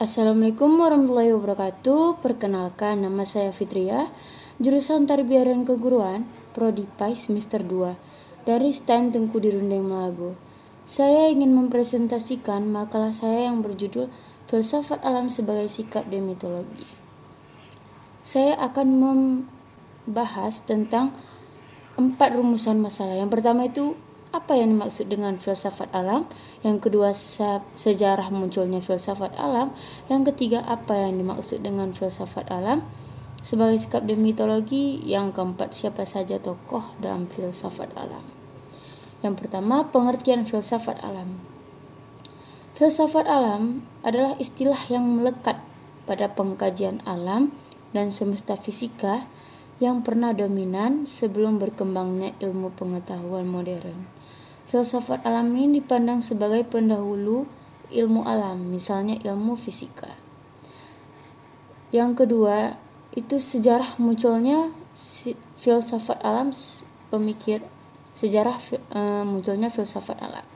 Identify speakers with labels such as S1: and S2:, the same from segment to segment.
S1: Assalamualaikum warahmatullahi wabarakatuh. Perkenalkan, nama saya Fitria, jurusan Tarbiyah dan Keguruan, Prodi PAI semester 2, dari STAN Tengku di Rundeng Melabu. Saya ingin mempresentasikan makalah saya yang berjudul Filsafat Alam sebagai Sikap Demitologi. Saya akan membahas tentang 4 rumusan masalah. Yang pertama itu apa yang dimaksud dengan filsafat alam, yang kedua sejarah munculnya filsafat alam, yang ketiga apa yang dimaksud dengan filsafat alam sebagai sikap demitologi, yang keempat siapa saja tokoh dalam filsafat alam. Yang pertama, pengertian filsafat alam. Filsafat alam adalah istilah yang melekat pada pengkajian alam dan semesta fisika yang pernah dominan sebelum berkembangnya ilmu pengetahuan modern. Filsafat alam ini dipandang sebagai pendahulu ilmu alam, misalnya ilmu fisika. Yang kedua, itu sejarah munculnya filsafat alam, munculnya filsafat alam.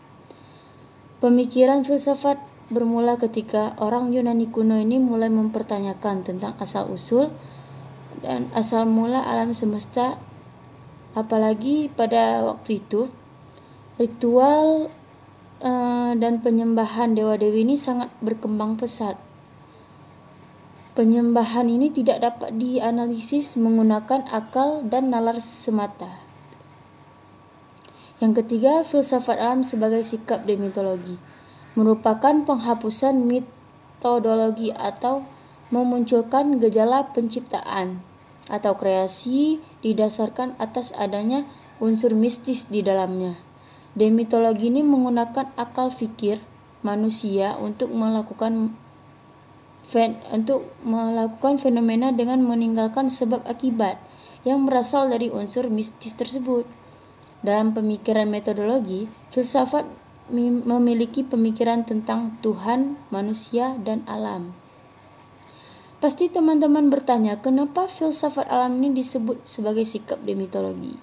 S1: Pemikiran filsafat bermula ketika orang Yunani kuno ini mulai mempertanyakan tentang asal-usul dan asal mula alam semesta, apalagi pada waktu itu ritual dan penyembahan dewa-dewi ini sangat berkembang pesat. Penyembahan ini tidak dapat dianalisis menggunakan akal dan nalar semata. Yang ketiga, filsafat alam sebagai sikap demitologi merupakan penghapusan metodologi atau memunculkan gejala penciptaan atau kreasi didasarkan atas adanya unsur mistis di dalamnya. Demitologi ini menggunakan akal fikir manusia untuk melakukan fenomena dengan meninggalkan sebab akibat yang berasal dari unsur mistis tersebut. Dalam pemikiran metodologi, filsafat memiliki pemikiran tentang Tuhan, manusia, dan alam. Pasti teman-teman bertanya, kenapa filsafat alam ini disebut sebagai sikap demitologi?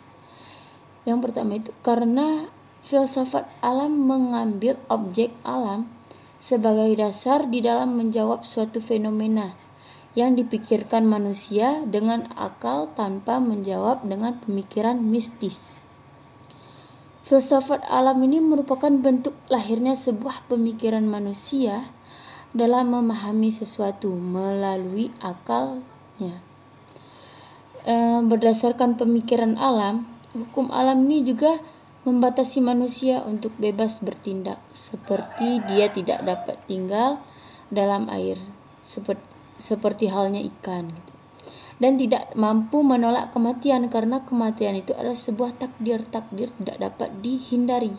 S1: Yang pertama itu karena filsafat alam mengambil objek alam sebagai dasar di dalam menjawab suatu fenomena yang dipikirkan manusia dengan akal tanpa menjawab dengan pemikiran mistis. Filsafat alam ini merupakan bentuk lahirnya sebuah pemikiran manusia dalam memahami sesuatu melalui akalnya. Berdasarkan pemikiran alam, hukum alam ini juga membatasi manusia untuk bebas bertindak, seperti dia tidak dapat tinggal dalam air, seperti halnya ikan, dan tidak mampu menolak kematian karena kematian itu adalah sebuah takdir tidak dapat dihindari.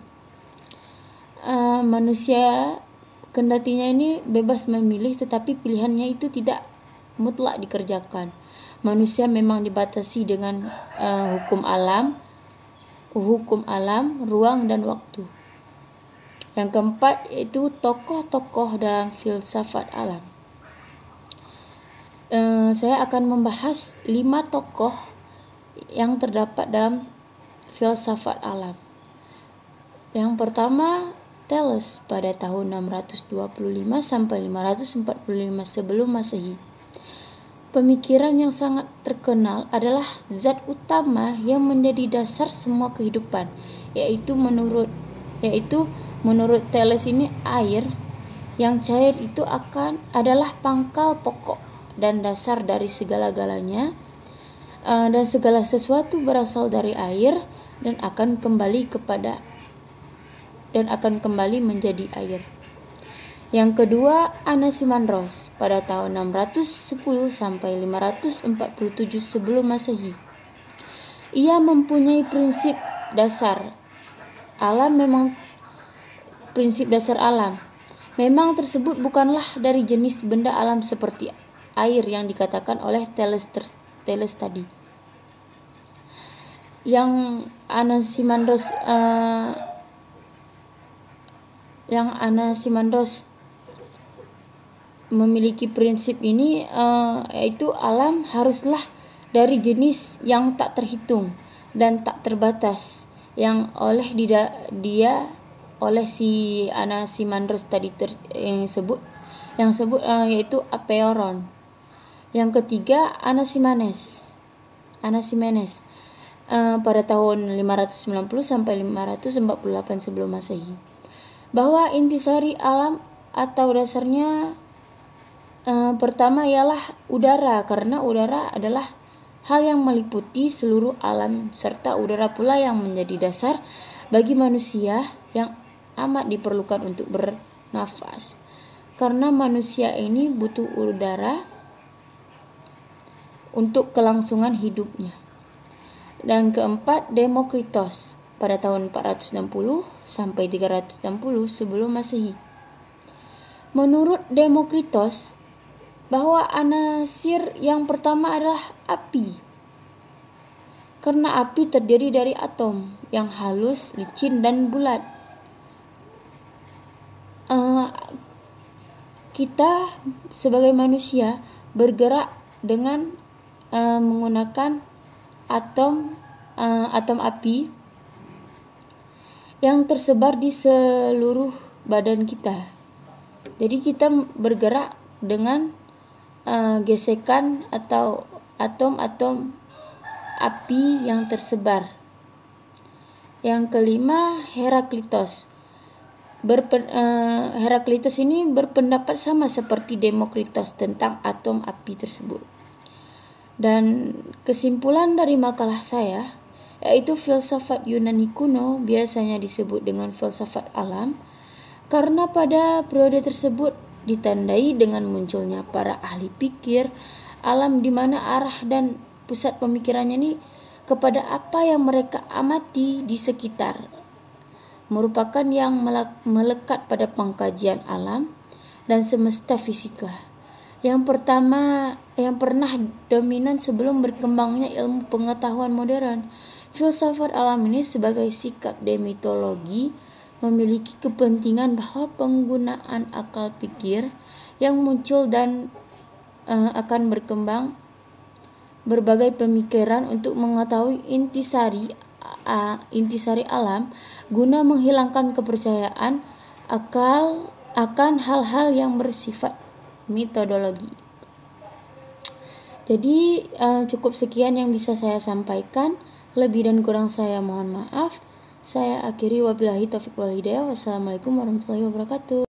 S1: Manusia kendatinya ini bebas memilih, tetapi pilihannya itu tidak mutlak dikerjakan. Manusia memang dibatasi dengan hukum alam, ruang dan waktu. Yang keempat yaitu tokoh-tokoh dalam filsafat alam. Saya akan membahas 5 tokoh yang terdapat dalam filsafat alam. Yang pertama, Thales pada tahun 625 sampai 545 sebelum Masehi. Pemikiran yang sangat terkenal adalah zat utama yang menjadi dasar semua kehidupan, yaitu menurut Thales ini air yang cair itu adalah pangkal pokok dan dasar dari segala-galanya, dan segala sesuatu berasal dari air dan akan kembali menjadi air. Yang kedua, Anaximandros pada tahun 610 sampai 547 sebelum Masehi. Ia mempunyai prinsip dasar alam. Memang tersebut bukanlah dari jenis benda alam seperti air yang dikatakan oleh Thales tadi. Yang Anaximandros memiliki prinsip ini, yaitu alam haruslah dari jenis yang tak terhitung dan tak terbatas, yang oleh si Anaximandros tadi sebut yang yaitu Apeoron. Yang ketiga Anaximenes pada tahun 590 sampai 548 sebelum Masehi. Bahwa intisari alam atau dasarnya pertama ialah udara, karena udara adalah hal yang meliputi seluruh alam, serta udara pula yang menjadi dasar bagi manusia yang amat diperlukan untuk bernafas. Karena manusia ini butuh udara untuk kelangsungan hidupnya. Dan keempat, Demokritos pada tahun 460 sampai 360 sebelum Masehi. Menurut Demokritos, bahwa anasir yang pertama adalah api. Karena api terdiri dari atom yang halus, licin, dan bulat. Kita sebagai manusia bergerak dengan menggunakan atom api yang tersebar di seluruh badan kita. Jadi kita bergerak dengan gesekan atau atom-atom api yang tersebar. Yang kelima, Heraklitos. Heraklitos ini berpendapat sama seperti Demokritos tentang atom api tersebut. Dan kesimpulan dari makalah saya, yaitu filsafat Yunani kuno biasanya disebut dengan filsafat alam, karena pada periode tersebut ditandai dengan munculnya para ahli pikir alam, di mana arah dan pusat pemikirannya ini kepada apa yang mereka amati di sekitar, merupakan yang melekat pada pengkajian alam dan semesta fisika. Yang pernah dominan sebelum berkembangnya ilmu pengetahuan modern. Filsafat alam ini sebagai sikap demitologi memiliki kepentingan bahwa penggunaan akal pikir yang muncul dan akan berkembang berbagai pemikiran untuk mengetahui intisari alam guna menghilangkan kepercayaan akal akan hal-hal yang bersifat metodologi. Jadi cukup sekian yang bisa saya sampaikan. Lebih dan kurang saya mohon maaf. Saya akhiri, wabillahi taufiq wal hidayah. Wassalamualaikum warahmatullahi wabarakatuh.